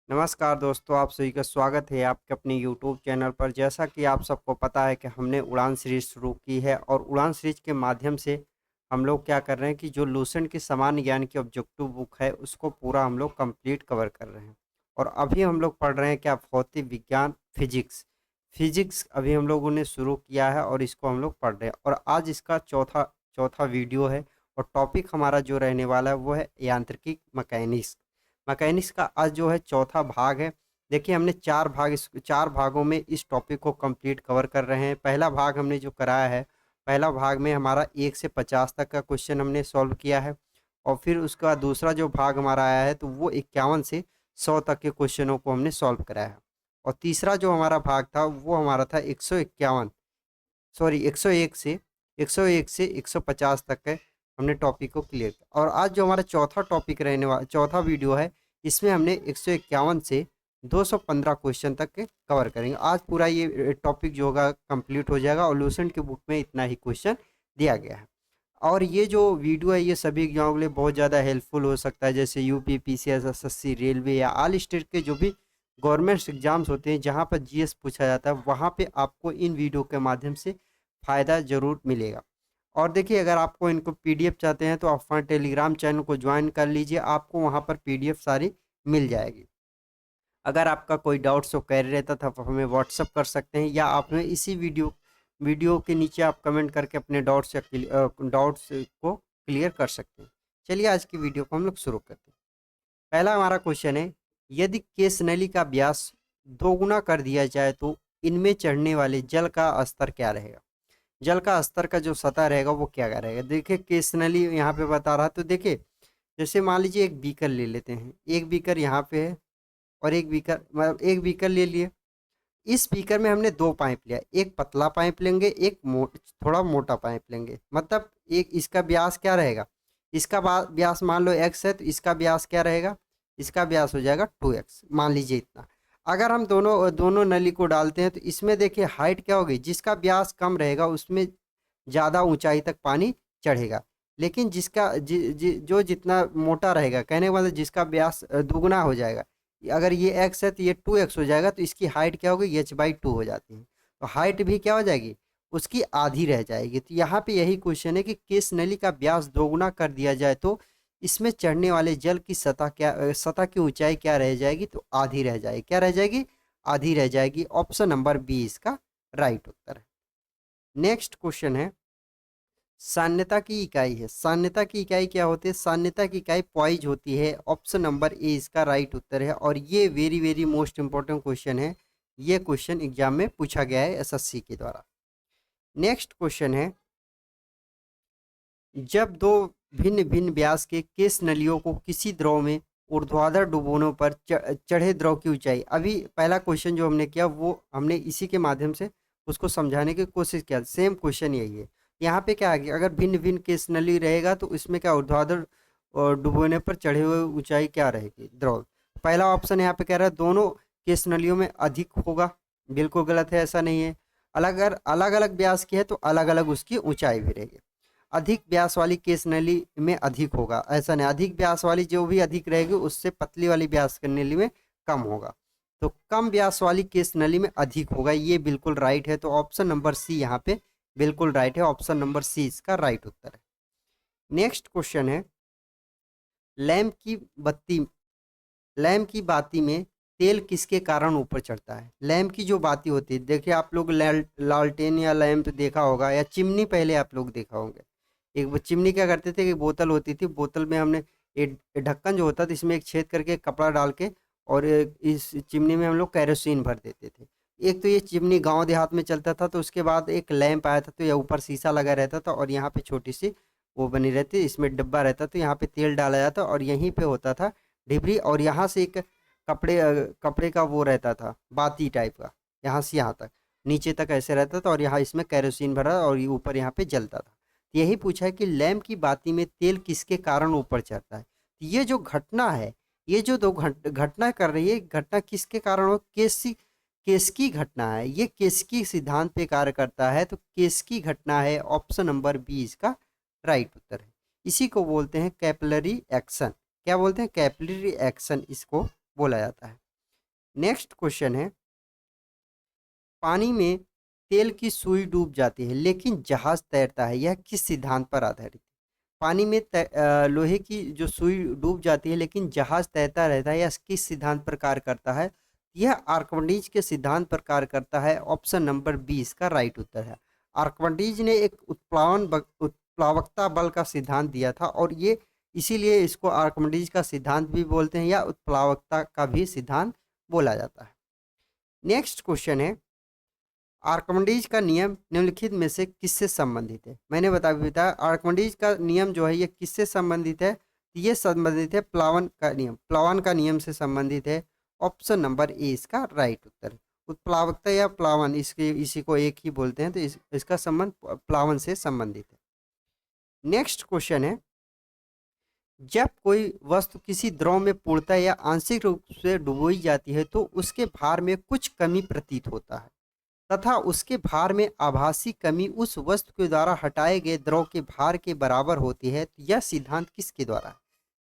नमस्कार दोस्तों, आप सभी का स्वागत है आपके अपने यूट्यूब चैनल पर। जैसा कि आप सबको पता है कि हमने उड़ान सीरीज शुरू की है और उड़ान सीरीज के माध्यम से हम लोग क्या कर रहे हैं कि जो लूसेंट की सामान्य ज्ञान की ऑब्जेक्टिव बुक है उसको पूरा हम लोग कंप्लीट कवर कर रहे हैं। और अभी हम लोग पढ़ रहे हैं क्या, भौतिक विज्ञान, फिजिक्स। फिजिक्स अभी हम लोगों ने शुरू किया है और इसको हम लोग पढ़ रहे हैं और आज इसका चौथा चौथा वीडियो है। और टॉपिक हमारा जो रहने वाला है वो है यांत्रिकी, मैकेनिक्स। मैकेनिक्स का आज जो है चौथा भाग है। देखिए, हमने चार भागों में इस टॉपिक को कंप्लीट कवर कर रहे हैं। पहला भाग हमने जो कराया है, पहला भाग में हमारा 1 से 50 तक का क्वेश्चन हमने सॉल्व किया है। और फिर उसका बाद दूसरा जो भाग हमारा आया है तो वो 51 से 100 तक के क्वेश्चनों को हमने सॉल्व कराया है। और तीसरा जो हमारा भाग था वो हमारा था 151, सॉरी 101 से 150 तक के हमने टॉपिक को क्लियर किया। और आज जो हमारा चौथा टॉपिक रहने वाला, चौथा वीडियो है, इसमें हमने 151 से 215 क्वेश्चन तक के कवर करेंगे। आज पूरा ये टॉपिक जो होगा कंप्लीट हो जाएगा और लूसेंट की बुक में इतना ही क्वेश्चन दिया गया है। और ये जो वीडियो है ये सभी एग्जाम के लिए बहुत ज़्यादा हेल्पफुल हो सकता है, जैसे यूपी, पीसीएस, एसएससी, रेलवे या ऑल स्टेट के जो भी गवर्नमेंट एग्जाम्स होते हैं जहाँ पर जीएस पूछा जाता है, वहाँ पे आपको इन वीडियो के माध्यम से फ़ायदा ज़रूर मिलेगा। और देखिए, अगर आपको इनको पीडीएफ चाहते हैं तो आप हमारे टेलीग्राम चैनल को ज्वाइन कर लीजिए, आपको वहाँ पर पीडीएफ सारी मिल जाएगी। अगर आपका कोई डाउट्स हो क्वेरी रहता था तो हमें व्हाट्सअप कर सकते हैं, या आप हमें इसी वीडियो वीडियो के नीचे आप कमेंट करके अपने डाउट्स को क्लियर कर सकते हैं। चलिए आज की वीडियो को हम लोग शुरू करते हैं। पहला हमारा क्वेश्चन है, यदि केस नली का व्यास दोगुना कर दिया जाए तो इनमें चढ़ने वाले जल का स्तर क्या रहेगा। जल का स्तर का जो सतह रहेगा वो क्या रहेगा। देखिए, केस नली यहाँ पे बता रहा, तो देखिए जैसे मान लीजिए एक बीकर ले लेते हैं, एक बीकर यहाँ पे है और एक बीकर, मतलब एक बीकर ले लिए। इस बीकर में हमने दो पाइप लिया, एक पतला पाइप लेंगे, एक थोड़ा मोटा पाइप लेंगे। मतलब एक इसका व्यास क्या रहेगा, इसका व्यास मान लो एक्स है तो इसका व्यास क्या रहेगा, इसका व्यास हो जाएगा 2x, मान लीजिए इतना। अगर हम दोनों दोनों नली को डालते हैं तो इसमें देखिए हाइट क्या होगी, जिसका व्यास कम रहेगा उसमें ज़्यादा ऊंचाई तक पानी चढ़ेगा। लेकिन जो जितना मोटा रहेगा, कहने का मतलब जिसका व्यास दुगना हो जाएगा, अगर ये x है तो ये 2x हो जाएगा, तो इसकी हाइट क्या होगी, h/2 हो जाती है। तो हाइट भी क्या हो जाएगी, उसकी आधी रह जाएगी। तो यहाँ पे यही क्वेश्चन है कि किस नली का व्यास दोगुना कर दिया जाए तो इसमें चढ़ने वाले जल की सतह की ऊंचाई क्या रह जाएगी, तो आधी रह जाएगी। क्या रह जाएगी, आधी रह जाएगी। ऑप्शन नंबर बी इसका राइट उत्तर है। नेक्स्ट क्वेश्चन है, सान्यता की इकाई है। सान्यता की इकाई क्या होती है, सान्यता की इकाई पॉइज होती है। ऑप्शन नंबर ए इसका राइट उत्तर है। और ये very very most important question है, ये क्वेश्चन एग्जाम में पूछा गया है एसएससी के द्वारा। नेक्स्ट क्वेश्चन है, जब दो भिन्न भिन्न व्यास के केस नलियों को किसी द्रव में ऊर्ध्वाधर डुबोनों पर चढ़े द्रव की ऊंचाई। अभी पहला क्वेश्चन जो हमने किया वो हमने इसी के माध्यम से उसको समझाने की कोशिश किया, सेम क्वेश्चन यही है। यहाँ पे क्या आ गया, अगर भिन्न भिन्न केस नली रहेगा तो इसमें क्या ऊर्ध्वाधर और डुबोने पर चढ़े हुए ऊंचाई क्या रहेगी, द्रव। पहला ऑप्शन यहाँ पे कह रहा है दोनों केस नलियों में अधिक होगा, बिल्कुल गलत है, ऐसा नहीं है। अलग अलग व्यास की है तो अलग अलग उसकी ऊंचाई भी रहेगी। अधिक व्यास वाली केस नली में अधिक होगा, ऐसा नहीं, अधिक व्यास वाली जो भी अधिक रहेगी उससे पतली वाली व्यास की नली में कम होगा। तो कम व्यास वाली केस नली में अधिक होगा, ये बिल्कुल राइट है। तो ऑप्शन नंबर सी यहाँ पे बिल्कुल राइट है, ऑप्शन नंबर सी इसका राइट उत्तर है। नेक्स्ट क्वेश्चन है, लैंप की बत्ती लैंप की बाती में तेल किसके कारण ऊपर चढ़ता है। लैंप की जो बाती होती है, देखिए आप लोग लालटेन या लैंप देखा होगा, या चिमनी पहले आप लोग देखा होंगे। एक वो चिमनी क्या करते थे कि बोतल होती थी, बोतल में हमने एक ढक्कन जो होता था इसमें एक छेद करके कपड़ा डाल के और इस चिमनी में हम लोग केरोसिन भर देते थे। एक तो ये चिमनी गांव देहात में चलता था, तो उसके बाद एक लैंप आया था, तो यह ऊपर शीशा लगा रहता था और यहाँ पे छोटी सी वो बनी रहती, इसमें डब्बा रहता, तो यहाँ पे तेल डाला जाता और यहीं पे होता था डिबरी, और यहाँ से एक कपड़े का वो रहता था बाती टाइप का, यहाँ से यहाँ तक नीचे तक ऐसे रहता था, और यहाँ इसमें केरोसिन भरा और ये ऊपर यहाँ पे जलता था। यही पूछा है कि लैंप की बाती में तेल किसके कारण ऊपर चढ़ता है। ये जो घटना है, ये जो दो घटना कर रही है, घटना किसके कारण हो, केस की घटना है। ये केस की सिद्धांत पे कार्य करता है, तो केस की घटना है। ऑप्शन नंबर बी इसका राइट उत्तर है। इसी को बोलते हैं कैपिलरी एक्शन। क्या बोलते हैं, कैपिलरी एक्शन इसको बोला जाता है। नेक्स्ट क्वेश्चन है, पानी में तेल की सुई डूब जाती है लेकिन जहाज तैरता है, यह किस सिद्धांत पर आधारित है? पानी में लोहे की जो सुई डूब जाती है लेकिन जहाज तैरता रहता है, यह किस सिद्धांत पर कार्य करता है? यह आर्किमिडीज के सिद्धांत पर कार्य करता है। ऑप्शन नंबर 20 का राइट उत्तर है। आर्किमिडीज ने एक उत्प्लावकता बल का सिद्धांत दिया था और ये इसीलिए इसको आर्किमिडीज का सिद्धांत भी बोलते हैं या उत्प्लावकता का भी सिद्धांत बोला जाता है। नेक्स्ट क्वेश्चन है, आर्किमिडीज का नियम निम्नलिखित में से किससे संबंधित है? मैंने बताया आर्किमिडीज का नियम जो है ये किससे संबंधित है? ये संबंधित है प्लावन का नियम, प्लावन का नियम से संबंधित है। ऑप्शन नंबर ए इसका राइट उत्तर है। उत्प्लावकता या प्लावन इसी को एक ही बोलते हैं, तो इसका संबंध प्लावन से संबंधित है। नेक्स्ट क्वेश्चन है, जब कोई वस्तु किसी द्रव में पूर्णतः या आंशिक रूप से डुबोई जाती है तो उसके भार में कुछ कमी प्रतीत होता है तथा उसके भार में आभासी कमी उस वस्तु के द्वारा हटाए गए द्रव के भार के बराबर होती है। तो यह सिद्धांत किसके द्वारा है?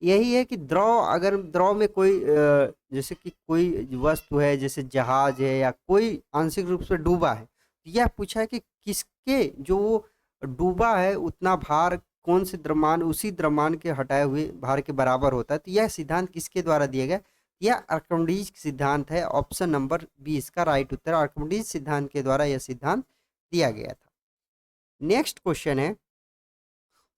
यही है कि अगर द्रव में कोई जैसे कि कोई वस्तु है, जैसे जहाज है या कोई आंशिक रूप से डूबा है, तो यह पूछा है कि किसके जो वो डूबा है उतना भार कौन से द्रव्यमान उसी द्रव्यमान के हटाए हुए भार के बराबर होता है। तो यह सिद्धांत किसके द्वारा दिया गया? यह आर्किमिडीज सिद्धांत है। ऑप्शन नंबर 20 का राइट उत्तर, आर्किमिडीज सिद्धांत के द्वारा यह सिद्धांत दिया गया था। नेक्स्ट क्वेश्चन है,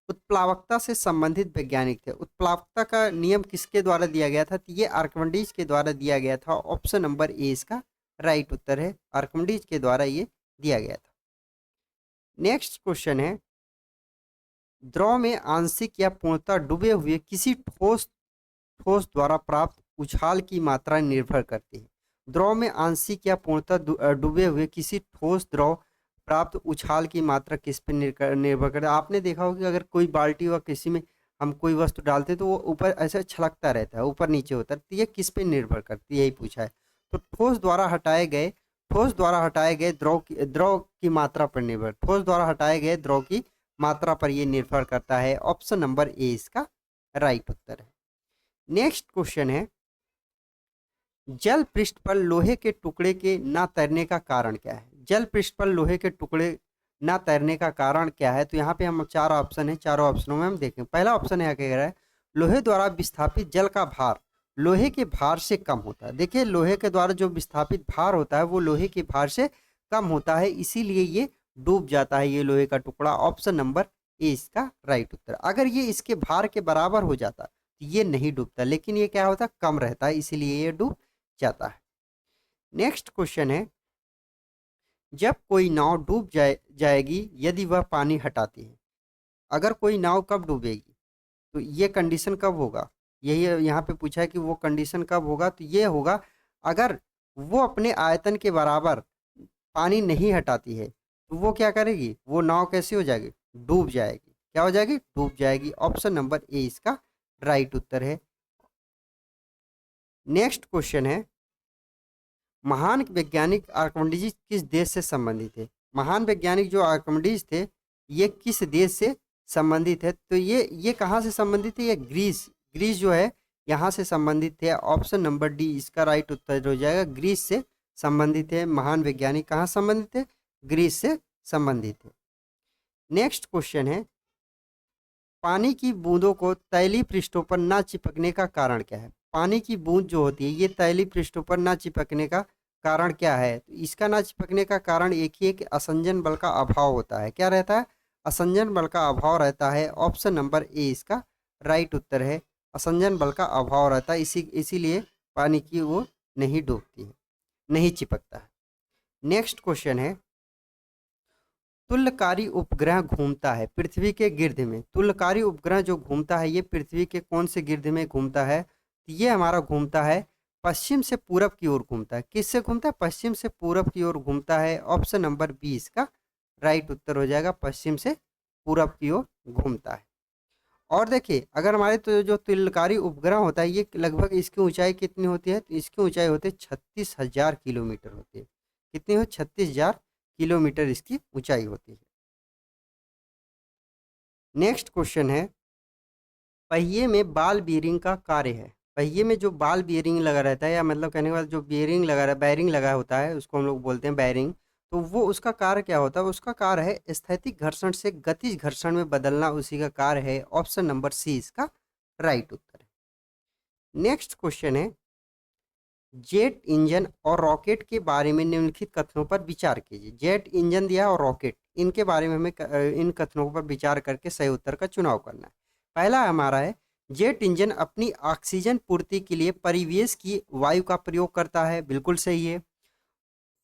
उत्प्लावकता से संबंधित वैज्ञानिक थे। उत्प्लावकता का नियम किसके द्वारा दिया गया था? तो ये आर्किमिडीज के द्वारा दिया गया था। ऑप्शन नंबर ए इसका राइट उत्तर है, आर्किमिडीज के द्वारा ये दिया गया था। नेक्स्ट क्वेश्चन है, द्रव में आंशिक या पूर्णतः डूबे हुए किसी ठोस द्वारा प्राप्त उछाल की मात्रा निर्भर करती है। द्रव में आंशिक या पूर्णतः डूबे हुए किसी ठोस द्रव प्राप्त उछाल की मात्रा किस पर निर्भर करती है? आपने देखा होगा कि अगर कोई बाल्टी व किसी में हम कोई वस्तु डालते हैं तो वो ऊपर ऐसे छलकता रहता है, ऊपर नीचे होता है। तो ये किस पे निर्भर करती है, यही पूछा है। तो ठोस द्वारा हटाए गए द्रव की मात्रा पर निर्भर, ठोस द्वारा हटाए गए द्रव की मात्रा पर यह निर्भर करता है। ऑप्शन नंबर ए इसका राइट उत्तर है। नेक्स्ट क्वेश्चन है, जल पृष्ठ पर लोहे के टुकड़े के ना तैरने का कारण क्या है? जल पृष्ठ पर लोहे के टुकड़े ना तैरने का कारण क्या है? तो यहाँ पे हम 4 ऑप्शन है, चारों ऑप्शनों में हम देखें। पहला ऑप्शन है, क्या कह रहा है? लोहे द्वारा विस्थापित जल का भार लोहे के भार से कम होता है। देखिए, लोहे के द्वारा जो विस्थापित भार होता है वो लोहे के भार से कम होता है, इसीलिए ये डूब जाता है, ये लोहे का टुकड़ा। ऑप्शन नंबर ए इसका राइट उत्तर। अगर ये इसके भार के बराबर हो जाता तो ये नहीं डूबता, लेकिन ये क्या होता, कम रहता है, इसीलिए ये डूब जाता है। नेक्स्ट क्वेश्चन है, जब कोई नाव डूब जाएगी यदि वह पानी हटाती है। अगर कोई नाव कब डूबेगी, तो ये कंडीशन कब होगा? यही यहाँ पे पूछा है कि वो कंडीशन कब होगा। तो ये होगा अगर वो अपने आयतन के बराबर पानी नहीं हटाती है, तो वो क्या करेगी, वो नाव कैसी हो जाएगी, डूब जाएगी। क्या हो जाएगी, डूब जाएगी। ऑप्शन नंबर ए इसका राइट उत्तर है। नेक्स्ट क्वेश्चन है, महान वैज्ञानिक आर्किमिडीज किस देश से संबंधित है? महान वैज्ञानिक जो आर्किमिडीज थे ये किस देश से संबंधित है? तो ये कहाँ से संबंधित है? ये ग्रीस जो है यहाँ से संबंधित है। ऑप्शन नंबर डी इसका राइट उत्तर हो जाएगा, ग्रीस से संबंधित है। महान वैज्ञानिक कहाँ संबंधित है? ग्रीस से संबंधित है। नेक्स्ट क्वेश्चन है, पानी की बूंदों को तैलीय पृष्ठों पर ना चिपकने का कारण क्या है? पानी की बूंद जो होती है ये तैलीय पृष्ठों पर ना चिपकने का कारण क्या है? तो इसका ना चिपकने का कारण एक ही है कि असंजन बल का अभाव होता है। क्या रहता है? असंजन बल का अभाव रहता है। ऑप्शन नंबर ए इसका राइट उत्तर है, असंजन बल का अभाव रहता है, इसीलिए पानी की वो नहीं डूबती है, नहीं चिपकता है। नेक्स्ट क्वेश्चन है, तुल्यकारी उपग्रह घूमता है पृथ्वी के गिर्द में। तुल्यकारी उपग्रह जो घूमता है ये पृथ्वी के कौन से गिर्द में घूमता है? ये हमारा घूमता है पश्चिम से पूरब की ओर घूमता है। किससे घूमता है? पश्चिम से पूरब की ओर घूमता है। ऑप्शन नंबर 20 का राइट उत्तर हो जाएगा, पश्चिम से पूरब की ओर घूमता है। और देखिए, अगर हमारे तो जो तुल्यकारी उपग्रह होता है ये लगभग इसकी ऊंचाई कितनी होती है? तो इसकी ऊंचाई होती है 36,000 किलोमीटर होती है। कितनी हो? 36,000 किलोमीटर इसकी ऊंचाई होती है। नेक्स्ट क्वेश्चन है, पहिए में बॉल बीयरिंग का कार्य है। पहिए में जो बाल बियरिंग लगा रहता है, या मतलब कहने का मतलब जो बियरिंग लगा रहा बैरिंग लगा होता है, उसको हम लोग बोलते हैं बैरिंग। तो वो उसका कार्य क्या होता है? उसका कार्य है स्थैतिक घर्षण से गतिज घर्षण में बदलना, उसी का कार्य है। ऑप्शन नंबर सी इसका राइट उत्तर है। नेक्स्ट क्वेश्चन है, जेट इंजन और रॉकेट के बारे में निम्नलिखित कथनों पर विचार कीजिए। जेट इंजन दिया और रॉकेट, इनके बारे में हमें इन कथनों पर विचार करके सही उत्तर का चुनाव करना है। पहला हमारा है, जेट इंजन अपनी ऑक्सीजन पूर्ति के लिए परिवेश की वायु का प्रयोग करता है, बिल्कुल सही है।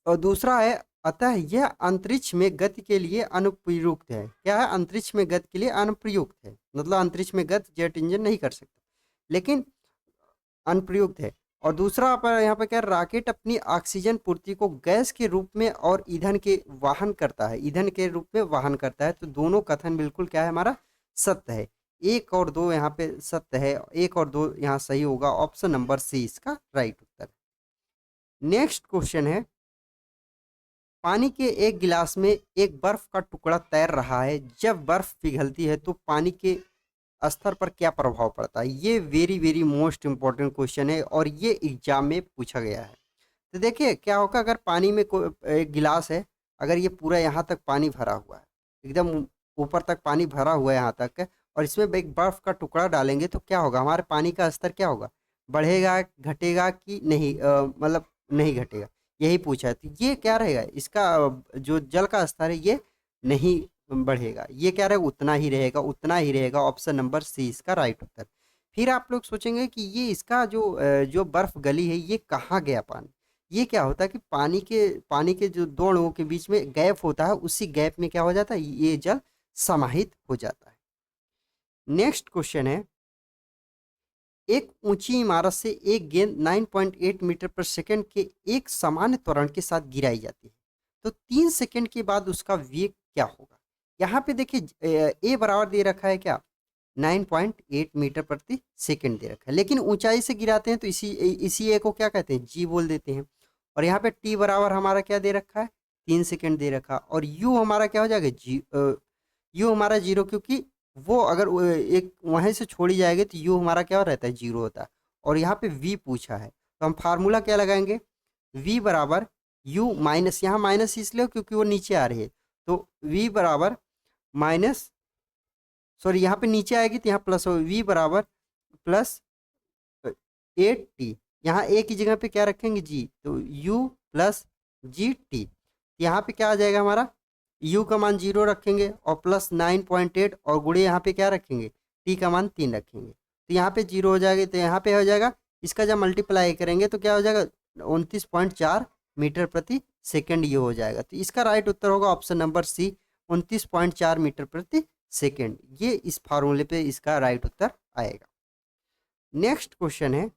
और दूसरा है, अतः यह अंतरिक्ष में गति के लिए अनुप्रयुक्त है। क्या है? अंतरिक्ष में गति के लिए अनुप्रयुक्त है, मतलब अंतरिक्ष में गति जेट इंजन नहीं कर सकता, लेकिन अनुप्रयुक्त है। और दूसरा पर यहाँ पे क्या, रॉकेट अपनी ऑक्सीजन पूर्ति को गैस के रूप में और ईंधन के वाहन करता है, ईंधन के रूप में वाहन करता है। तो दोनों कथन बिल्कुल क्या है हमारा सत्य है। एक और दो यहाँ पे सत्य है, एक और दो यहाँ सही होगा। ऑप्शन नंबर सी इसका राइट उत्तर। नेक्स्ट क्वेश्चन है, पानी के एक गिलास में एक बर्फ का टुकड़ा तैर रहा है, जब बर्फ पिघलती है तो पानी के स्तर पर क्या प्रभाव पड़ता है? ये very very most important question है और ये एग्जाम में पूछा गया है। तो देखिए क्या होगा, अगर पानी में एक गिलास है, अगर ये पूरा यहाँ तक पानी भरा हुआ है, एकदम ऊपर तक पानी भरा हुआ है यहाँ तक, और इसमें एक बर्फ का टुकड़ा डालेंगे तो क्या होगा? हमारे पानी का स्तर क्या होगा? बढ़ेगा, घटेगा कि नहीं? मतलब नहीं घटेगा, यही पूछा है। तो ये क्या रहेगा इसका, जो जल का स्तर है ये नहीं बढ़ेगा, ये क्या रहेगा? उतना ही रहेगा, उतना ही रहेगा। ऑप्शन नंबर सी इसका राइट उत्तर। फिर आप लोग सोचेंगे कि ये इसका जो बर्फ गली है ये कहाँ गया पानी? ये क्या होता है कि पानी के जो दो अणुओं के बीच में गैप होता है, उसी गैप में क्या हो जाता है? ये जल समाहित हो जाता है। नेक्स्ट क्वेश्चन है, एक ऊंची इमारत से एक गेंद 9.8 मीटर पर सेकंड के एक सामान्य त्वरण के साथ गिराई जाती है, तो 3 सेकंड के बाद उसका वेग क्या होगा? यहाँ पे देखिए ए बराबर दे रखा है क्या, 9.8 मीटर प्रति सेकंड दे रखा है, लेकिन ऊंचाई से गिराते हैं तो इसी ए को क्या कहते हैं? जी बोल देते हैं। और यहाँ पे टी बराबर हमारा क्या दे रखा है? 3 सेकंड दे रखा। और यू हमारा क्या हो जाएगा? यू हमारा जीरो, क्योंकि वो अगर एक वहीं से छोड़ी जाएगी तो यू हमारा क्या रहता है? जीरो होता है। और यहाँ पे वी पूछा है तो हम फार्मूला क्या लगाएंगे? वी बराबर यू माइनस, यहाँ माइनस इसलिए क्योंकि वो नीचे आ रही है, तो वी बराबर माइनस, सॉरी यहाँ पे नीचे आएगी तो यहाँ प्लस हो, वी बराबर प्लस 8t, यहाँ ए की जगह पे क्या रखेंगे? जी, तो u प्लस जी टी। यहाँ पे क्या आ जाएगा हमारा? u का मान 0 रखेंगे और प्लस 9.8 और गुणे यहाँ पे क्या रखेंगे? t का मान 3 रखेंगे, तो यहाँ पे 0 हो जाएगा, तो यहाँ पे हो जाएगा, इसका जब मल्टीप्लाई करेंगे तो क्या हो जाएगा? 29.4 मीटर प्रति सेकंड ये हो जाएगा। तो इसका राइट उत्तर होगा ऑप्शन नंबर सी, 29.4 मीटर प्रति सेकंड। ये इस फार्मूले पे इसका राइट उत्तर आएगा। नेक्स्ट क्वेश्चन है,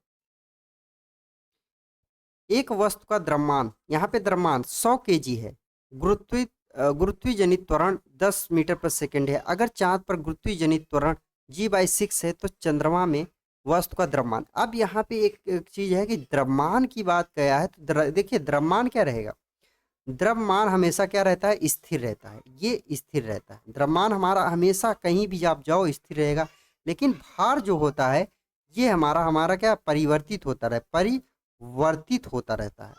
एक वस्तु का द्रव्यमान, यहाँ पे द्रव्यमान 100 केजी है, गुरुत्वीय जनित त्वरण 10 मीटर पर सेकंड है। अगर चांद पर गुरुत्वीय जनित त्वरण g/6 है तो चंद्रमा में वस्तु का द्रव्यमान। अब यहाँ पे एक चीज है कि द्रव्यमान की बात किया है तो देखिए द्रव्यमान क्या रहेगा? द्रव्यमान हमेशा क्या रहता है? स्थिर रहता है, ये स्थिर रहता है। द्रव्यमान हमारा हमेशा कहीं भी आप जाओ स्थिर रहेगा, लेकिन भार जो होता है ये हमारा हमारा क्या परिवर्तित होता रहे, परिवर्तित होता रहता है।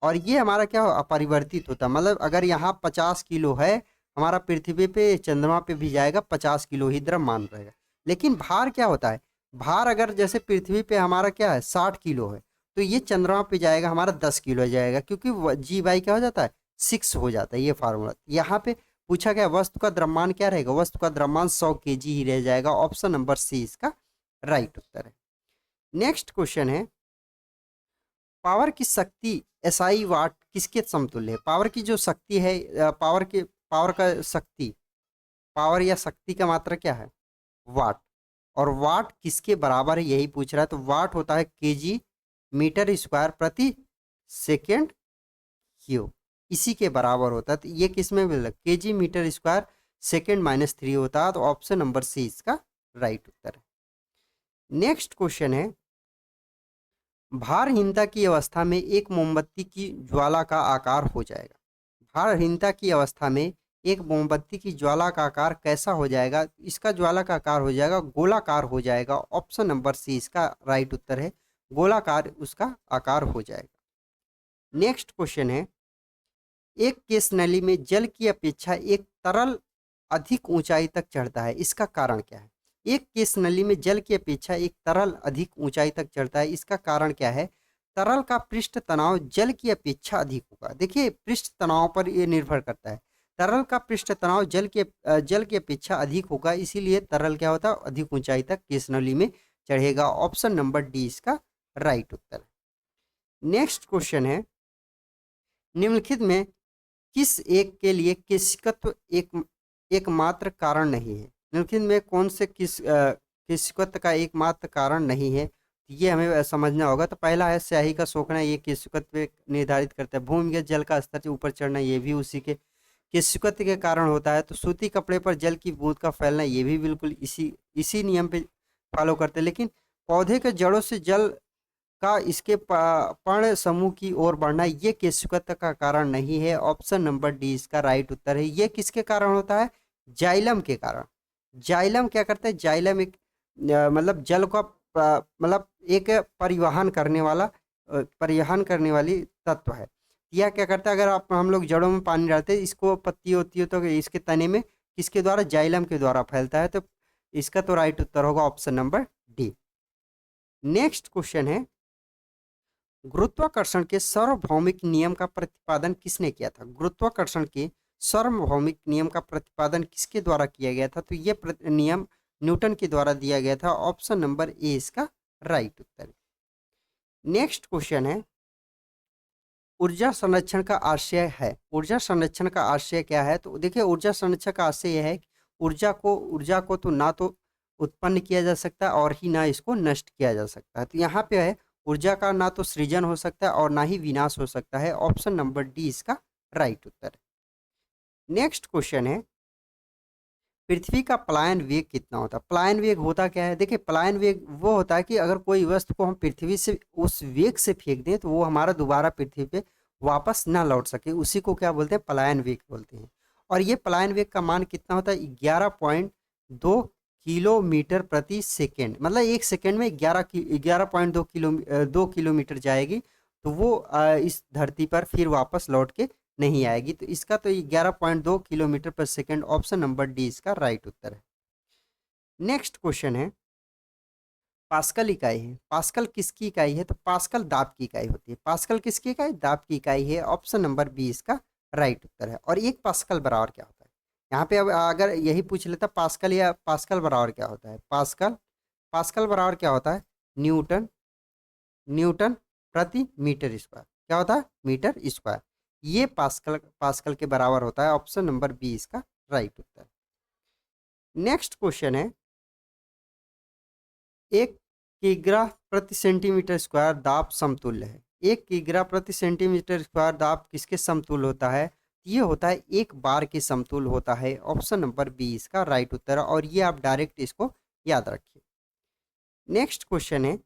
और ये हमारा क्या अपरिवर्तित होता है, मतलब अगर यहाँ 50 किलो है, हमारा पृथ्वी पे चंद्रमा पे भी जाएगा 50 किलो ही द्रव्यमान रहेगा। लेकिन भार क्या होता है? भार अगर जैसे पृथ्वी पे हमारा क्या है 60 किलो है, तो ये चंद्रमा पे जाएगा हमारा 10 किलो जाएगा, क्योंकि जी बाई क्या हो जाता है? 6 हो जाता है। ये फार्मूला यहाँ पे पूछा गया, वस्तु का द्रव्यमान क्या रहेगा? वस्तु का द्रव्यमान 100 केजी ही रह जाएगा। ऑप्शन नंबर सी इसका राइट उत्तर है। नेक्स्ट क्वेश्चन है, पावर की शक्ति एसआई वाट किसके समतुल्य है? पावर की जो शक्ति है, पावर का शक्ति, पावर या शक्ति का मात्रा क्या है? वाट। और वाट किसके बराबर है यही पूछ रहा है, तो वाट होता है केजी मीटर स्क्वायर प्रति सेकेंड क्यूब, इसी के बराबर होता है। तो ये किस में मिल रहा है? केजी मीटर स्क्वायर सेकेंड -3 होता है। तो ऑप्शन नंबर सी इसका राइट उत्तर है। नेक्स्ट क्वेश्चन है, भारहीनता की अवस्था में एक मोमबत्ती की ज्वाला का आकार हो जाएगा। भारहीनता की अवस्था में एक मोमबत्ती की ज्वाला का आकार कैसा हो जाएगा? इसका ज्वाला का आकार हो जाएगा गोलाकार हो जाएगा। ऑप्शन नंबर सी इसका राइट उत्तर है, गोलाकार उसका आकार हो जाएगा। नेक्स्ट क्वेश्चन है, एक केस नली में जल की अपेक्षा एक तरल अधिक ऊंचाई तक चढ़ता है, इसका कारण क्या है? एक केस नली में जल की अपेक्षा एक तरल अधिक ऊंचाई तक चढ़ता है, इसका कारण क्या है? तरल का पृष्ठ तनाव जल की अपेक्षा अधिक होगा। देखिए पृष्ठ तनाव पर यह निर्भर करता है। तरल का पृष्ठ तनाव जल की अपेक्षा अधिक होगा, इसीलिए तरल क्या होता है? अधिक ऊंचाई तक केस नली में चढ़ेगा। ऑप्शन नंबर डी इसका राइट उत्तर है। नेक्स्ट क्वेश्चन है, निम्नलिखित में किस एक के लिए केशिकत्व एकमात्र कारण नहीं है? निम्नलिखित में कौन से केशिकत्व का एकमात्र कारण नहीं है? ये हमें समझना होगा। तो पहला है स्याही का सोखना, ये केशिकत्व निर्धारित करता है। भूमिगत जल का स्तर से ऊपर चढ़ना, ये भी उसी के केशिकत्व के कारण होता है। तो सूती कपड़े पर जल की बूंद का फैलना, ये भी बिल्कुल इसी नियम पे फॉलो करते हैं। लेकिन पौधे के जड़ों से जल का इसके पर्ण समूह की ओर बढ़ना, ये केशिकत्व का कारण नहीं है। ऑप्शन नंबर डी इसका राइट उत्तर है। ये किसके कारण होता है? जाइलम के कारण। जाइलम क्या करता है? जाइलम एक मतलब जल का मतलब एक परिवहन करने वाली तत्व है। यह क्या करता है? अगर हम लोग जड़ों में पानी डालते हैं, इसको पत्ती होती है तो इसके तने में किसके द्वारा? जाइलम के द्वारा फैलता है। तो इसका तो राइट उत्तर होगा option number D. Next question है, गुरुत्वाकर्षण के सार्वभौमिक नियम का प्रतिपादन किसने किया था? गुरुत्वाकर्षण के सार्वभौमिक नियम का प्रतिपादन किसके द्वारा किया गया था? तो ये नियम न्यूटन के द्वारा दिया गया था। ऑप्शन नंबर ए इसका राइट उत्तर है। नेक्स्ट क्वेश्चन है, ऊर्जा संरक्षण का आशय है। ऊर्जा संरक्षण का आशय क्या है? तो देखिए ऊर्जा संरक्षण का आशय यह है कि ऊर्जा को तो ना तो उत्पन्न किया जा सकता है और ही ना इसको नष्ट किया जा सकता है। तो यहाँ पे है ऊर्जा का ना तो सृजन हो सकता है और ना ही विनाश हो सकता है। ऑप्शन नंबर डी इसका राइट उत्तर है। नेक्स्ट क्वेश्चन है, पृथ्वी का पलायन वेग कितना होता है? पलायन वेग होता क्या है? देखिए पलायन वेग वो होता है कि अगर कोई वस्तु को हम पृथ्वी से उस वेग से फेंक दें तो वो हमारा दोबारा पृथ्वी पे वापस ना लौट सके, उसी को क्या बोलते हैं? पलायन वेग बोलते हैं। और ये पलायन वेग का मान कितना होता है? 11.2 किलोमीटर प्रति सेकेंड। मतलब एक सेकेंड में 11.2 किलोमीटर जाएगी, तो वो इस धरती पर फिर वापस लौट के नहीं आएगी। तो इसका तो 11.2 किलोमीटर पर सेकेंड। ऑप्शन नंबर डी इसका राइट उत्तर है। नेक्स्ट क्वेश्चन है, पास्कल इकाई है। पास्कल किसकी इकाई है? तो पास्कल दाब की इकाई होती है। पास्कल किसकी इकाई? दाब की इकाई है। ऑप्शन नंबर बी इसका राइट उत्तर है। और एक पास्कल बराबर क्या होता है? यहाँ पे अब अगर यही पूछ लेता पास्कल या पास्कल बराबर क्या होता है? पास्कल बराबर क्या होता है? न्यूटन प्रति मीटर स्क्वायर। क्या होता है? Metre square. ये पास्कल के बराबर होता है। ऑप्शन नंबर बी इसका राइट उत्तर। नेक्स्ट क्वेश्चन है, एक किग्रा प्रति सेंटीमीटर स्क्वायर दाब समतुल्य है। एक किग्रा प्रति सेंटीमीटर स्क्वायर दाब किसके समतुल्य होता है? ये होता है एक बार के समतुल्य होता है। ऑप्शन नंबर बी इसका राइट उत्तर है। और ये आप डायरेक्ट इसको याद रखिए। नेक्स्ट क्वेश्चन है,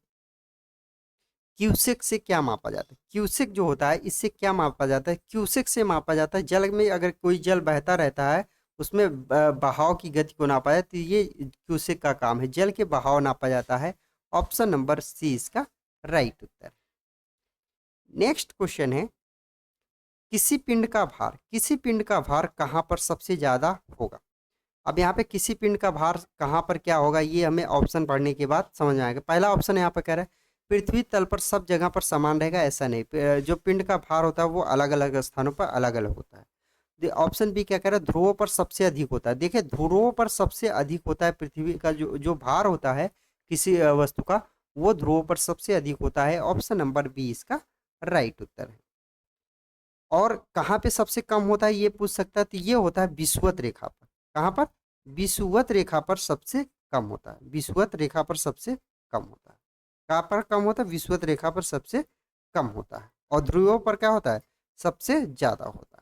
क्यूसेक से क्या मापा जाता है? क्यूसेक जो होता है इससे क्या मापा जाता है? क्यूसेक से मापा जाता है जल में अगर कोई जल बहता रहता है उसमें बहाव की गति को नापा जाए, तो ये क्यूसेक का काम है। जल के बहाव नापा जाता है। ऑप्शन नंबर सी इसका राइट उत्तर। नेक्स्ट क्वेश्चन है, किसी पिंड का भार कहाँ पर सबसे ज्यादा होगा? अब यहाँ पे किसी पिंड का भार कहाँ पर क्या होगा, ये हमें ऑप्शन पढ़ने के बाद समझ में आएगा। पहला ऑप्शन यहाँ पर कह रहा है पृथ्वी तल पर सब जगह पर समान रहेगा, ऐसा नहीं। जो पिंड का भार होता है वो अलग अलग स्थानों पर अलग अलग होता है। ऑप्शन बी क्या कह रहा है? ध्रुवों पर सबसे अधिक होता है। देखिए ध्रुवों पर सबसे अधिक होता है पृथ्वी का जो भार होता है किसी वस्तु का, वो ध्रुवों पर सबसे अधिक होता है। ऑप्शन नंबर बी इसका राइट उत्तर है। और कहाँ पे सबसे कम होता है ये पूछ सकता है, तो ये होता है विषुवत रेखा पर। कहाँ पर? विषुवत रेखा पर सबसे कम होता है। विषुवत रेखा पर सबसे कम होता है। कहाँ पर कम होता है? विषुवत रेखा पर सबसे कम होता है। और ध्रुवों पर क्या होता है? सबसे ज्यादा होता है।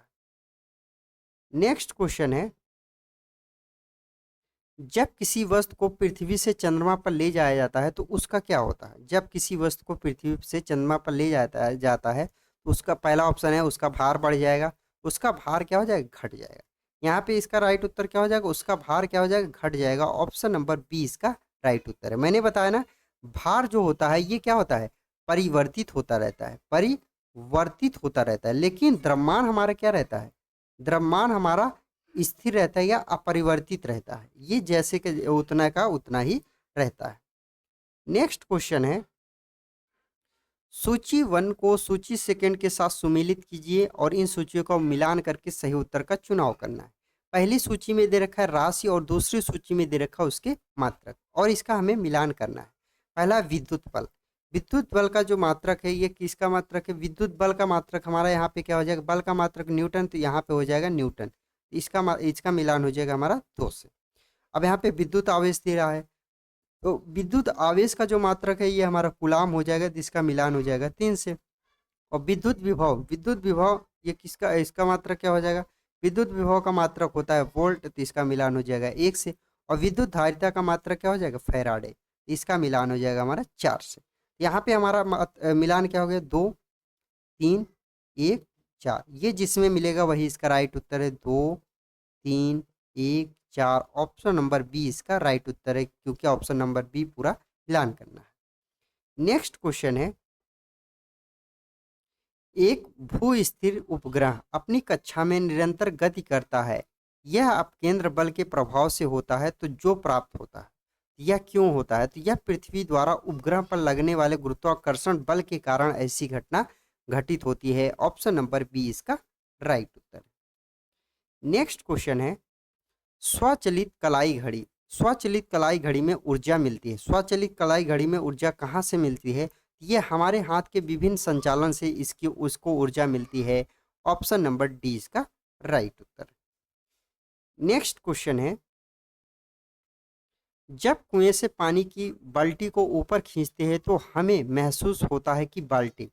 नेक्स्ट क्वेश्चन है, जब किसी वस्तु को पृथ्वी से चंद्रमा पर ले जाया जाता है तो उसका क्या होता है? जब किसी वस्तु को पृथ्वी से चंद्रमा पर ले जाता है तो उसका पहला ऑप्शन है उसका भार बढ़ जाएगा। उसका भार क्या हो जाएगा? घट जाएगा। यहाँ पे इसका राइट उत्तर क्या हो जाएगा, उसका भार क्या हो जाएगा, घट जाएगा। ऑप्शन नंबर बी इसका राइट उत्तर है। मैंने बताया ना, भार जो होता है ये क्या होता है, परिवर्तित होता रहता है, परिवर्तित होता रहता है, लेकिन द्रव्यमान हमारा क्या रहता है, द्रव्यमान हमारा स्थिर रहता है या अपरिवर्तित रहता है, ये जैसे कि उतना का उतना ही रहता है। नेक्स्ट क्वेश्चन है, सूची 1 को सूची सेकंड के साथ सुमेलित कीजिए और इन सूचियों का मिलान करके सही उत्तर का चुनाव करना है। पहली सूची में दे रखा है राशि और दूसरी सूची में दे रखा है उसके मात्रक, और इसका हमें मिलान करना है। पहला विद्युत बल, विद्युत बल का जो मात्रक है ये किसका मात्रक है, विद्युत बल का मात्रक हमारा यहाँ पे क्या हो जाएगा, बल का मात्रक न्यूटन, तो यहाँ पे हो जाएगा न्यूटन, इसका मिलान हो जाएगा हमारा 2 से। अब यहाँ पे विद्युत आवेश दे रहा है, तो विद्युत आवेश का जो मात्रक है ये हमारा कूलाम हो जाएगा, जिसका मिलान हो जाएगा 3 से। और विद्युत विभव, विद्युत विभव ये किसका, इसका मात्रक क्या हो जाएगा, विद्युत विभव का मात्रक होता है वोल्ट, तो इसका मिलान हो जाएगा 1 से। और विद्युत धारिता का मात्रक क्या हो जाएगा, फैराडे, इसका मिलान हो जाएगा हमारा 4 से। यहाँ पे हमारा मिलान क्या हो गया, 2 3 1 4, ये जिसमें मिलेगा वही इसका राइट उत्तर है, 2 3 1 4। ऑप्शन नंबर बी इसका राइट उत्तर है, क्योंकि ऑप्शन नंबर बी पूरा मिलान करना है। नेक्स्ट क्वेश्चन है, एक भू स्थिर उपग्रह अपनी कक्षा में निरंतर गति करता है, यह अपकेंद्र बल के प्रभाव से होता है, तो जो प्राप्त होता है यह क्यों होता है, तो यह पृथ्वी द्वारा उपग्रह पर लगने वाले गुरुत्वाकर्षण बल के कारण ऐसी घटना घटित होती है। ऑप्शन नंबर बी इसका राइट उत्तर है। नेक्स्ट क्वेश्चन है, स्वचालित कलाई घड़ी, स्वचालित कलाई घड़ी में ऊर्जा मिलती है, स्वचालित कलाई घड़ी में ऊर्जा कहाँ से मिलती है, ये हमारे हाथ के विभिन्न संचालन से इसकी उसको ऊर्जा मिलती है। ऑप्शन नंबर डी इसका राइट उत्तर। नेक्स्ट क्वेश्चन है, जब कुएं से पानी की बाल्टी को ऊपर खींचते हैं तो हमें महसूस होता है कि बाल्टी,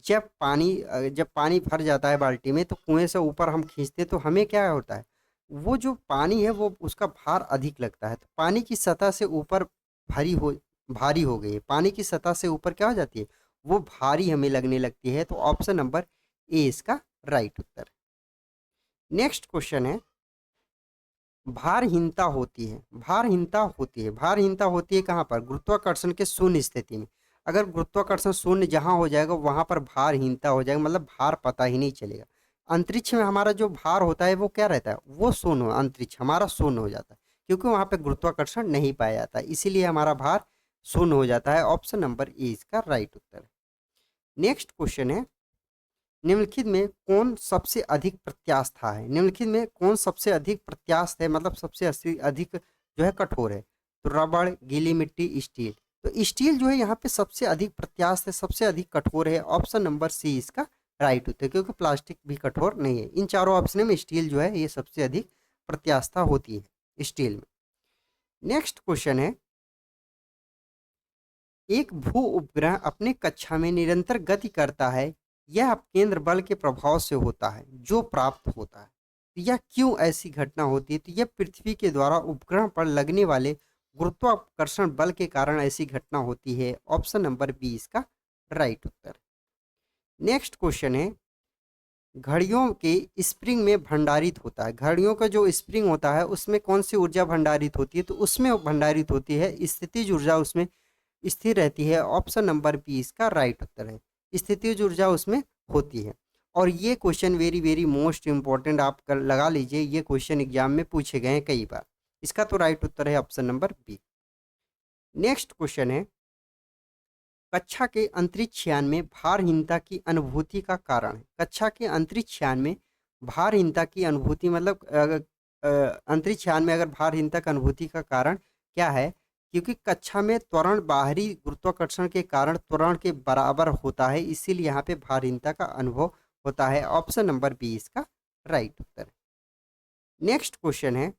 जब पानी भर जाता है बाल्टी में, तो कुएं से ऊपर हम खींचते हैं तो हमें क्या होता है, वो जो पानी है वो उसका भार अधिक लगता है, तो पानी की सतह से ऊपर भारी हो गई है, पानी की सतह से ऊपर क्या हो जाती है, वो भारी हमें लगने लगती है। तो ऑप्शन नंबर ए इसका राइट उत्तर है। नेक्स्ट क्वेश्चन है, भारहीनता होती है, भारहीनता होती है, भारहीनता होती है कहाँ पर, गुरुत्वाकर्षण के शून्य स्थिति में। अगर गुरुत्वाकर्षण शून्य जहाँ हो जाएगा वहाँ पर भारहीनता हो जाएगा, मतलब भार पता ही नहीं चलेगा। अंतरिक्ष में हमारा जो भार होता है वो क्या रहता है, वो शून्य, अंतरिक्ष हमारा शून्य हो जाता है, क्योंकि वहाँ पे गुरुत्वाकर्षण नहीं पाया जाता, इसीलिए हमारा भार शून्य हो जाता है। ऑप्शन नंबर ए इसका राइट उत्तर है। नेक्स्ट क्वेश्चन है, निम्नलिखित में कौन सबसे अधिक प्रत्यास्थ है, निम्नलिखित में कौन सबसे अधिक प्रत्यास्थ है, मतलब सबसे अधिक जो है कठोर है, तो रबड़, गीली मिट्टी, स्टील। तो स्टील जो है यहाँ पे सबसे अधिक प्रत्यास्थ है, सबसे अधिक कठोर है। ऑप्शन नंबर सी इसका राइट उत्तर है, क्योंकि प्लास्टिक भी कठोर नहीं है। इन चारों ऑप्शन में स्टील जो है ये सबसे अधिक प्रत्यास्था होती है स्टील में। नेक्स्ट क्वेश्चन है, एक भू उपग्रह अपने कक्षा में निरंतर गति करता है, यह केंद्र बल के प्रभाव से होता है, जो प्राप्त होता है, तो यह क्यों ऐसी घटना होती है, तो यह पृथ्वी के द्वारा उपग्रह पर लगने वाले गुरुत्वाकर्षण बल के कारण ऐसी घटना होती है। ऑप्शन नंबर बी इसका राइट उत्तर। नेक्स्ट क्वेश्चन है, घड़ियों के स्प्रिंग में भंडारित होता है, घड़ियों का जो स्प्रिंग होता है उसमें कौन सी ऊर्जा भंडारित होती है, तो उसमें भंडारित होती है स्थितिज ऊर्जा, उसमें स्थिर रहती है। ऑप्शन नंबर बी इसका राइट उत्तर है, स्थितिज ऊर्जा उसमें होती है। और ये question very very most important, आप लगा लीजिए, ये क्वेश्चन एग्जाम में पूछे गए हैं कई बार। इसका तो राइट उत्तर है option number B. Next question है, कक्षा के अंतरिक्ष यान में भारहीनता की अनुभूति का कारण है, कक्षा के अंतरिक्ष यान में भारहीनता की अनुभूति, मतलब अंतरिक्ष यान में अगर भारहीनता की अनुभूति का कारण क्या है, क्योंकि कक्षा में त्वरण बाहरी गुरुत्वाकर्षण के कारण त्वरण के बराबर होता है, इसीलिए यहाँ पे भारहीनता का अनुभव होता है। ऑप्शन नंबर बी इसका राइट उत्तर है। नेक्स्ट क्वेश्चन है,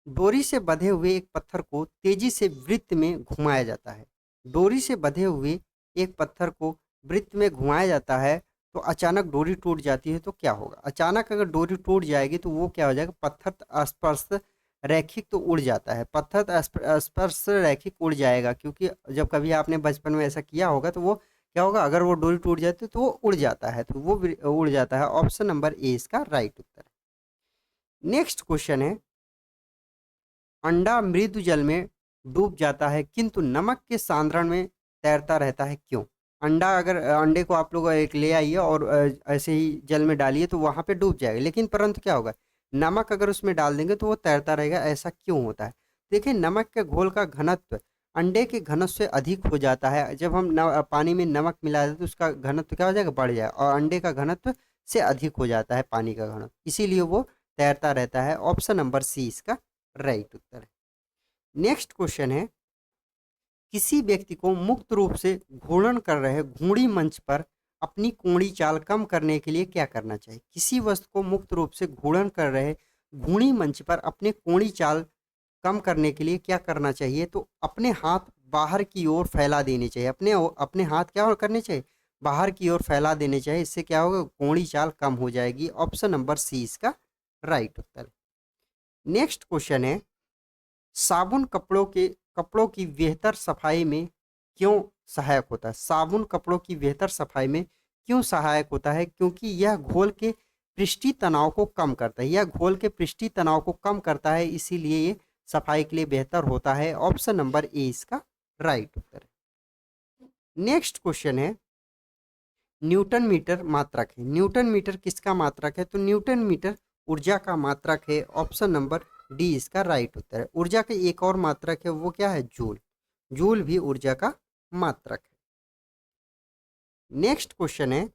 डोरी से बंधे हुए एक पत्थर को तेजी से वृत्त में घुमाया जाता है, डोरी से बंधे हुए एक पत्थर को वृत्त में घुमाया जाता है, तो अचानक डोरी टूट जाती है तो क्या होगा, अचानक अगर डोरी टूट जाएगी तो वो क्या हो जाएगा, पत्थर स्पर्श रैखिक तो उड़ जाता है, पत्थर स्पर्श रैखिक उड़ जाएगा, क्योंकि जब कभी आपने बचपन में ऐसा किया होगा तो वो क्या होगा, अगर वो डोरी टूट जाती है तो वो उड़ जाता है, तो वो उड़ जाता है। ऑप्शन नंबर ए इसका राइट उत्तर है। नेक्स्ट क्वेश्चन है, अंडा मृदु जल में डूब जाता है किंतु नमक के सांद्रण में तैरता रहता है, क्यों? अंडा अगर अंडे को आप लोग एक ले आइए और ऐसे ही जल में डालिए तो वहां पे डूब जाएगा, लेकिन परंतु क्या होगा, नमक अगर उसमें डाल देंगे तो वो तैरता रहेगा। ऐसा क्यों होता है? देखिए, नमक के घोल का घनत्व अंडे के घनत्व से अधिक हो जाता है। जब हम पानी में नमक मिला देते तो उसका घनत्व क्या हो जाएगा, बढ़ जाएगा, और अंडे का घनत्व से अधिक हो जाता है पानी का घनत्व, इसीलिए वो तैरता रहता है। ऑप्शन नंबर सी इसका राइट उत्तर है। नेक्स्ट क्वेश्चन है, किसी व्यक्ति को मुक्त रूप से घूर्णन कर रहे घूर्णी मंच पर अपनी कोणी चाल कम करने के लिए क्या करना चाहिए? किसी वस्तु को मुक्त रूप से घूर्णन कर रहे घूर्णी मंच पर अपने कोणी चाल कम करने के लिए क्या करना चाहिए? तो अपने हाथ बाहर की ओर फैला देने चाहिए। अपने हाथ क्या और करने चाहिए, बाहर की ओर फैला देने चाहिए। इससे क्या होगा, कोणी चाल कम हो जाएगी। ऑप्शन नंबर सी इसका राइट उत्तर है। नेक्स्ट क्वेश्चन है, साबुन कपड़ों की बेहतर सफाई में क्यों सहायक होता है? साबुन कपड़ों की बेहतर सफाई में क्यों सहायक होता है? क्योंकि यह घोल के पृष्ठीय तनाव को कम करता है। यह घोल के पृष्ठीय तनाव को कम करता है, इसीलिए ये सफाई के लिए बेहतर होता है। ऑप्शन नंबर ए इसका राइट उत्तर है। नेक्स्ट क्वेश्चन है, न्यूटन मीटर मात्रक है। न्यूटन मीटर किसका मात्रक है? तो न्यूटन मीटर ऊर्जा का मात्रक है। ऑप्शन नंबर डी इसका राइट उत्तर है। ऊर्जा के एक और मात्रक है, वो क्या है, जूल। जूल भी ऊर्जा का मात्रक है। नेक्स्ट क्वेश्चन है,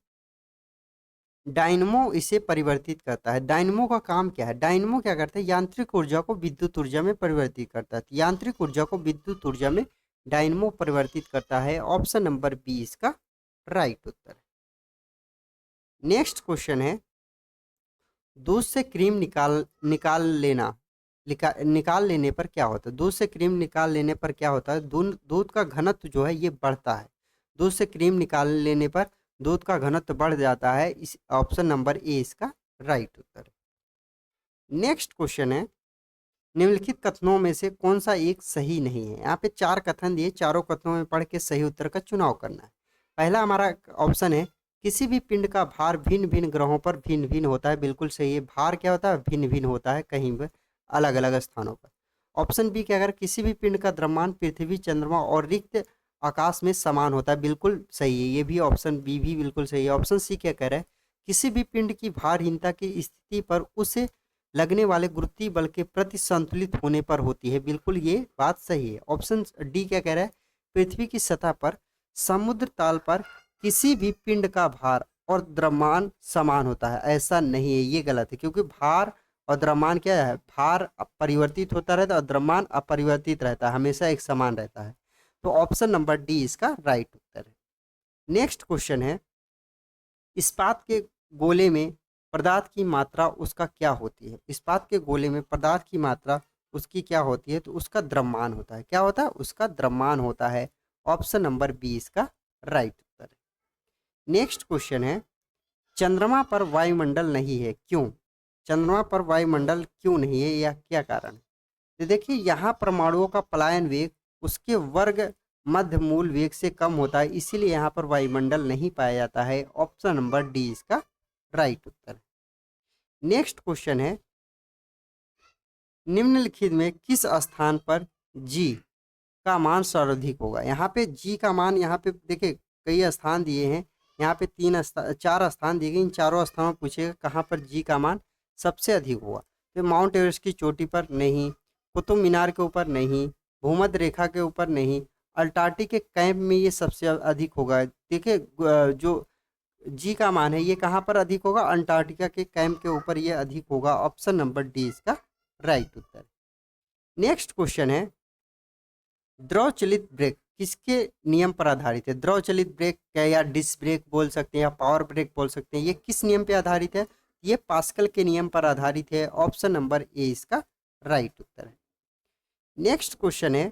डायनमो इसे परिवर्तित करता है। डायनमो का काम क्या है? डायनमो क्या करता है, यांत्रिक ऊर्जा को विद्युत ऊर्जा में परिवर्तित करता है। यांत्रिक ऊर्जा को विद्युत ऊर्जा में डायनमो परिवर्तित करता है। ऑप्शन नंबर बी इसका राइट उत्तर है। नेक्स्ट क्वेश्चन है, दूध से क्रीम निकाल लेने पर क्या होता है? दूध से क्रीम निकाल लेने पर क्या होता है? दूध का घनत्व जो है ये बढ़ता है। दूध से क्रीम निकाल लेने पर दूध का घनत्व बढ़ जाता है। इस ऑप्शन नंबर ए इसका राइट उत्तर है। नेक्स्ट क्वेश्चन है, निम्नलिखित कथनों में से कौन सा एक सही नहीं है? यहाँ पे 4 कथन दिए, चारों कथनों में पढ़ के सही उत्तर का चुनाव करना है। पहला हमारा ऑप्शन है, किसी भी पिंड का भार भिन्न भिन्न ग्रहों पर भिन्न भिन्न होता है। बिल्कुल सही है, भार क्या होता है, भिन्न भिन्न होता है, कहीं पर अलग अलग स्थानों पर। ऑप्शन बी क्या, अगर किसी भी पिंड का द्रव्यमान पृथ्वी, चंद्रमा और रिक्त आकाश में समान होता है। बिल्कुल सही है, ये भी ऑप्शन बी भी बिल्कुल सही है। ऑप्शन सी क्या कह रहा है, किसी भी पिंड की भारहीनता की स्थिति पर उसे लगने वाले गुरुत्वीय बल के प्रति संतुलित होने पर होती है। बिल्कुल ये बात सही है। ऑप्शन डी क्या कह रहा है, पृथ्वी की सतह पर समुद्र तल पर किसी भी पिंड का भार और द्रव्यमान समान होता है। ऐसा नहीं है, ये गलत है, क्योंकि भार और द्रव्यमान क्या है, भार परिवर्तित होता रहता है और द्रव्यमान अपरिवर्तित रहता है, हमेशा एक समान रहता है। तो ऑप्शन नंबर डी इसका राइट उत्तर है। नेक्स्ट क्वेश्चन है, इस्पात के गोले में पदार्थ की मात्रा उसका क्या होती है? इस्पात के गोले में पदार्थ की मात्रा उसकी क्या होती है? तो उसका द्रव्यमान होता है। क्या होता है? उसका द्रव्यमान होता है। ऑप्शन नंबर बी इसका राइट उत्तर है। नेक्स्ट क्वेश्चन है, चंद्रमा पर वायुमंडल नहीं है, क्यों? चंद्रमा पर वायुमंडल क्यों नहीं है, या क्या कारण है? तो देखिए, यहाँ परमाणुओं का पलायन वेग उसके वर्ग मध्य मूल वेग से कम होता है, इसीलिए यहाँ पर वायुमंडल नहीं पाया जाता है। ऑप्शन नंबर डी इसका राइट उत्तर है। नेक्स्ट क्वेश्चन है, निम्नलिखित में किस स्थान पर जी का मान सर्वाधिक होगा? यहाँ पे जी का मान, यहाँ पे देखिए कई स्थान दिए हैं, यहाँ पे 4 स्थान दिए गए। इन चारों स्थानों पूछेगा कहाँ पर जी का मान सबसे अधिक होगा। तो माउंट एवरेस्ट की चोटी पर नहीं, कुतुब मीनार के ऊपर नहीं, भूमध्य रेखा के ऊपर नहीं, अंटार्कटिक के कैंप में ये सबसे अधिक होगा। देखिए, जो जी का मान है ये कहाँ पर अधिक होगा, अंटार्कटिका के कैंप के ऊपर ये अधिक होगा। ऑप्शन नंबर डी इसका राइट उत्तर। नेक्स्ट क्वेश्चन है, द्रव चलित ब्रेक किसके नियम पर आधारित है? द्रव चलित ब्रेक क्या, या डिस्क ब्रेक बोल सकते हैं, या पावर ब्रेक बोल सकते हैं, ये किस नियम पर आधारित है? ये पास्कल के नियम पर आधारित है। ऑप्शन नंबर ए इसका राइट उत्तर है। नेक्स्ट क्वेश्चन है,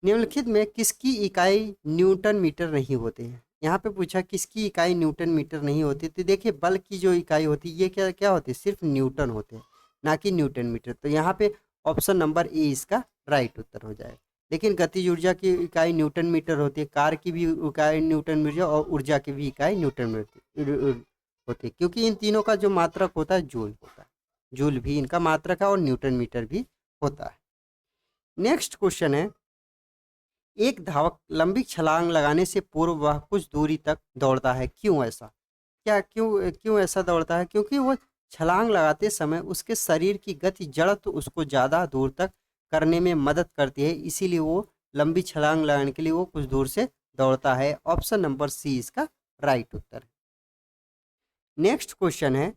निम्नलिखित में किसकी इकाई न्यूटन मीटर नहीं होते हैं? यहाँ पे पूछा किसकी इकाई न्यूटन मीटर नहीं होती। तो देखिए, बल की जो इकाई होती है ये क्या क्या होती है, सिर्फ न्यूटन होते हैं, ना कि न्यूटन मीटर। तो यहाँ पे ऑप्शन नंबर ए इसका राइट उत्तर हो जाएगा। लेकिन गतिज ऊर्जा की इकाई न्यूटन मीटर होती है, कार की भी इकाई न्यूटन मीटर, और ऊर्जा की भी इकाई न्यूटन मीटर होती है, क्योंकि इन तीनों का जो मात्रक होता है जूल होता है। जूल भी इनका मात्रक है और न्यूटन मीटर भी होता है। नेक्स्ट क्वेश्चन है, एक धावक लंबी छलांग लगाने से पूर्व वह कुछ दूरी तक दौड़ता है, क्यों ऐसा? क्या क्यों क्यों ऐसा दौड़ता है? क्योंकि वो छलांग लगाते समय उसके शरीर की गति जड़त्व उसको ज़्यादा दूर तक करने में मदद करती है, इसीलिए वो लंबी छलांग लगाने के लिए वो कुछ दूर से दौड़ता है। ऑप्शन नंबर सी इसका राइट उत्तर है। नेक्स्ट क्वेश्चन है,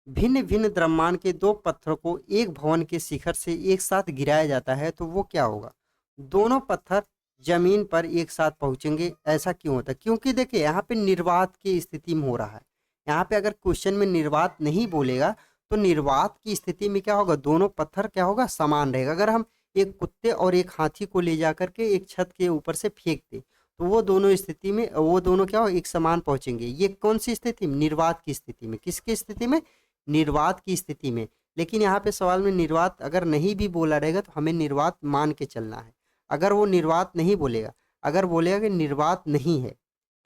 भिन्न भिन्न द्रव्यमान के दो पत्थरों को एक भवन के शिखर से एक साथ गिराया जाता है तो वो क्या होगा? दोनों पत्थर जमीन पर एक साथ पहुंचेंगे, ऐसा क्यों होता है? क्योंकि देखिए यहाँ पे निर्वात की स्थिति में हो रहा है। यहाँ पे अगर क्वेश्चन में निर्वात नहीं बोलेगा तो निर्वात की स्थिति में क्या होगा? दोनों पत्थर क्या होगा? समान रहेगा। अगर हम एक कुत्ते और एक हाथी को ले जा करके एक छत के ऊपर से फेंक दे तो वो दोनों स्थिति में वो दोनों क्या हो? एक समान पहुंचेंगे। ये कौन सी स्थिति में? निर्वात की स्थिति में। किसकी स्थिति में? निर्वात की स्थिति में। लेकिन यहाँ पे सवाल में निर्वात अगर नहीं भी बोला रहेगा तो हमें निर्वात मान के चलना है। अगर वो निर्वात नहीं बोलेगा, अगर बोलेगा कि निर्वात नहीं है,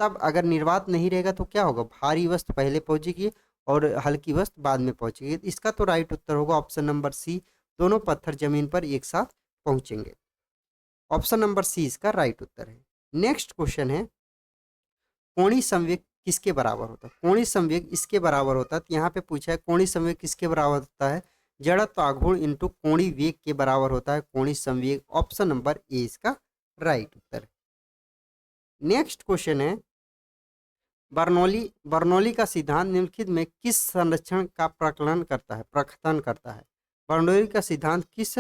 तब अगर निर्वात नहीं रहेगा तो क्या होगा? भारी वस्तु पहले पहुंचेगी और हल्की वस्तु बाद में पहुंचेगी। इसका तो राइट उत्तर होगा ऑप्शन नंबर सी, दोनों पत्थर जमीन पर एक साथ पहुंचेंगे। ऑप्शन नंबर सी इसका राइट उत्तर है। नेक्स्ट क्वेश्चन है, कोणीय संवेग किसके बराबर होता है? कोणीय संवेग इसके बराबर होता है। तो यहाँ पे पूछा है कोणीय संवेग किसके बराबर होता है? जड़त्व आघूर्ण इंटू कोणीय वेग के बराबर होता है कोणीय संवेग। ऑप्शन नंबर ए इसका राइट उत्तर है। नेक्स्ट क्वेश्चन है, बर्नौली का सिद्धांत निम्नलिखित में किस संरक्षण का प्रकलन करता है, प्रकथन करता है? बर्नौली का सिद्धांत किस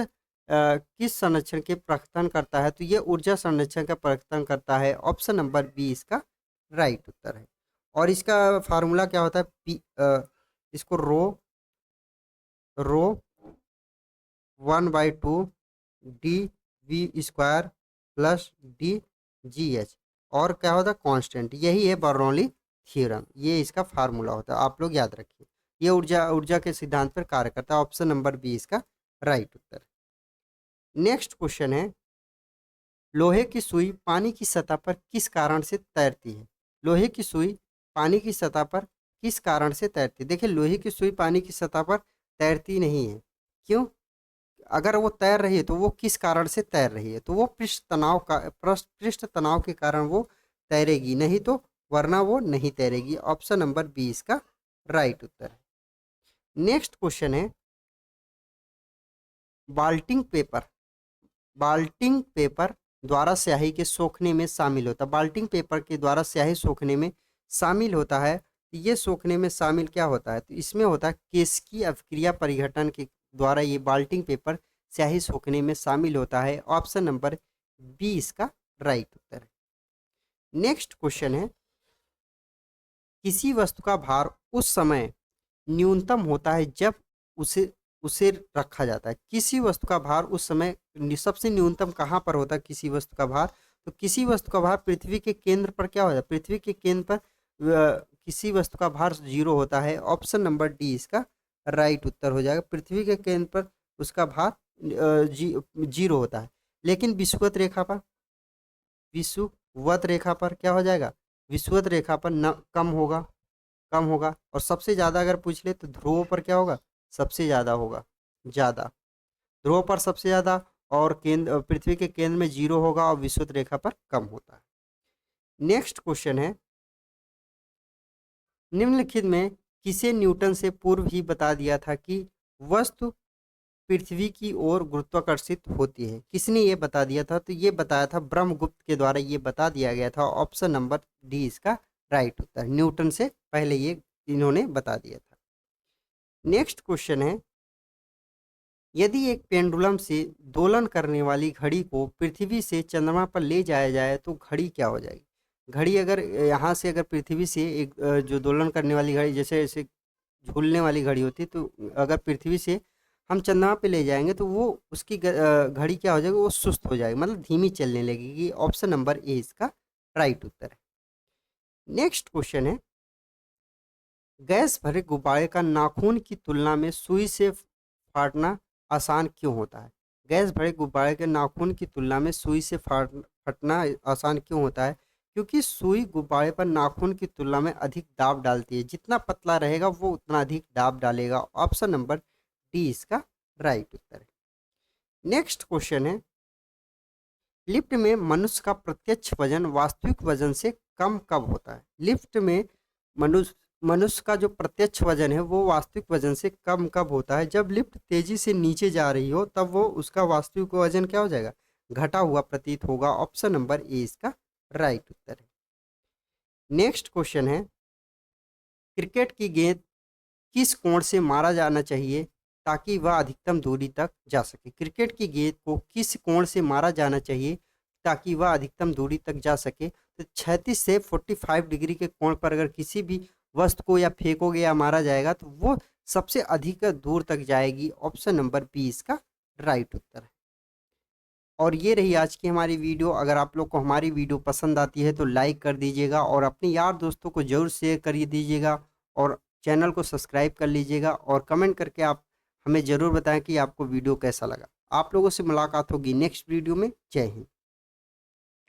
संरक्षण के प्रकथन करता है? तो ये ऊर्जा संरक्षण का प्रकथन करता है। ऑप्शन नंबर बी इसका राइट उत्तर है। और इसका फार्मूला क्या होता है? इसको rho 1/2 D V square plus D G H, और क्या होता है? कांस्टेंट। यही है बर्नौली थ्योरम, ये इसका फार्मूला होता है, आप लोग याद रखिए। ये ऊर्जा के सिद्धांत पर कार्य करता है। ऑप्शन नंबर बी इसका राइट उत्तर। नेक्स्ट क्वेश्चन है, लोहे की सुई पानी की सतह पर किस कारण से तैरती है? लोहे की सुई पानी की सतह पर किस कारण से तैरती है? देखिए लोहे की सुई पानी की सतह पर तैरती नहीं है। क्यों? अगर वो तैर रही है तो वो किस कारण से तैर रही है? तो वो पृष्ठ तनाव के कारण वो तैरेगी, नहीं तो वरना वो नहीं तैरेगी। ऑप्शन नंबर बी इसका राइट उत्तर है। नेक्स्ट क्वेश्चन है, बाल्टिंग पेपर द्वारा स्याही के सोखने में शामिल होता है। बाल्टिंग पेपर के द्वारा स्याही सोखने में शामिल होता है। ये सोखने में शामिल क्या होता है? तो इसमें होता है केशिकीय अभिक्रिया परिघटन के द्वारा ये बाल्टिंग पेपर स्याही सोखने में शामिल होता है। ऑप्शन नंबर बी इसका राइट उत्तर है। नेक्स्ट क्वेश्चन है, किसी वस्तु का भार उस समय न्यूनतम होता है जब उसे उसे रखा जाता है। किसी वस्तु का भार उस समय सबसे न्यूनतम कहाँ पर होता है? किसी वस्तु का भार, तो किसी वस्तु का भार पृथ्वी के केंद्र पर क्या होता है? पृथ्वी के केंद्र पर किसी वस्तु का भार 0 होता है। ऑप्शन नंबर डी इसका राइट उत्तर हो जाएगा। पृथ्वी के केंद्र पर उसका भार 0 होता है। लेकिन विषुवत रेखा पर क्या हो जाएगा? विषुवत रेखा पर न कम होगा। और सबसे ज़्यादा अगर पूछ ले तो ध्रुवों पर क्या होगा? सबसे ज़्यादा होगा, ज़्यादा ध्रुव पर सबसे ज़्यादा, और पृथ्वी के केंद्र में 0 होगा और विषुवत रेखा पर कम होता है। नेक्स्ट क्वेश्चन है, निम्नलिखित में किसे न्यूटन से पूर्व ही बता दिया था कि वस्तु पृथ्वी की ओर गुरुत्वाकर्षित होती है? किसने ये बता दिया था? तो ये बताया था ब्रह्मगुप्त के द्वारा, ये बता दिया गया था। ऑप्शन नंबर डी इसका राइट उत्तर। न्यूटन से पहले ये इन्होंने बता दिया था। नेक्स्ट क्वेश्चन है, यदि एक पेंडुलम से दोलन करने वाली घड़ी को पृथ्वी से चंद्रमा पर ले जाया जाए तो घड़ी क्या हो जाएगी? घड़ी अगर यहाँ से अगर पृथ्वी से एक जो दोलन करने वाली घड़ी, जैसे ऐसे झूलने वाली घड़ी होती है, तो अगर पृथ्वी से हम चंद्रमा पे ले जाएंगे तो वो उसकी घड़ी क्या हो जाएगी? वो सुस्त हो जाएगी, मतलब धीमी चलने लगेगी। ऑप्शन नंबर ए इसका राइट उत्तर है। नेक्स्ट क्वेश्चन है, गैस भरे गुब्बारे का नाखून की तुलना में सुई से फाड़ना आसान क्यों होता है? गैस भरे गुब्बारे के नाखून की तुलना में सुई से फटना आसान क्यों होता है? क्योंकि सुई गुब्बारे पर नाखून की तुलना में अधिक दाब डालती है, जितना पतला रहेगा वो उतना अधिक दाब डालेगा। ऑप्शन नंबर डी इसका राइट उत्तर है। नेक्स्ट क्वेश्चन है, लिफ्ट में मनुष्य का प्रत्यक्ष वजन वास्तविक वजन से कम कब होता है? लिफ्ट में मनुष्य मनुष्य का जो प्रत्यक्ष वजन है वो वास्तविक वजन से कम कब होता है? जब लिफ्ट तेजी से नीचे जा रही हो तब वो उसका वास्तविक वजन क्या हो जाएगा? घटा हुआ प्रतीत होगा। ऑप्शन नंबर ए इसका राइट उत्तर है। नेक्स्ट क्वेश्चन है, क्रिकेट की गेंद किस कोण से मारा जाना चाहिए ताकि वह अधिकतम दूरी तक जा सके? क्रिकेट की गेंद को किस कोण से मारा जाना चाहिए ताकि वह अधिकतम दूरी तक जा सके? तो 36 से 45 डिग्री के कोण पर अगर किसी भी वस्तु को या फेंकोगे या मारा जाएगा तो वो सबसे अधिक दूर तक जाएगी। ऑप्शन नंबर बी इसका राइट उत्तर है। और ये रही आज की हमारी वीडियो। अगर आप लोग को हमारी वीडियो पसंद आती है तो लाइक कर दीजिएगा और अपने यार दोस्तों को ज़रूर शेयर कर दीजिएगा और चैनल को सब्सक्राइब कर लीजिएगा और कमेंट करके आप हमें ज़रूर बताएं कि आपको वीडियो कैसा लगा। आप लोगों से मुलाकात होगी नेक्स्ट वीडियो में। जय हिंद।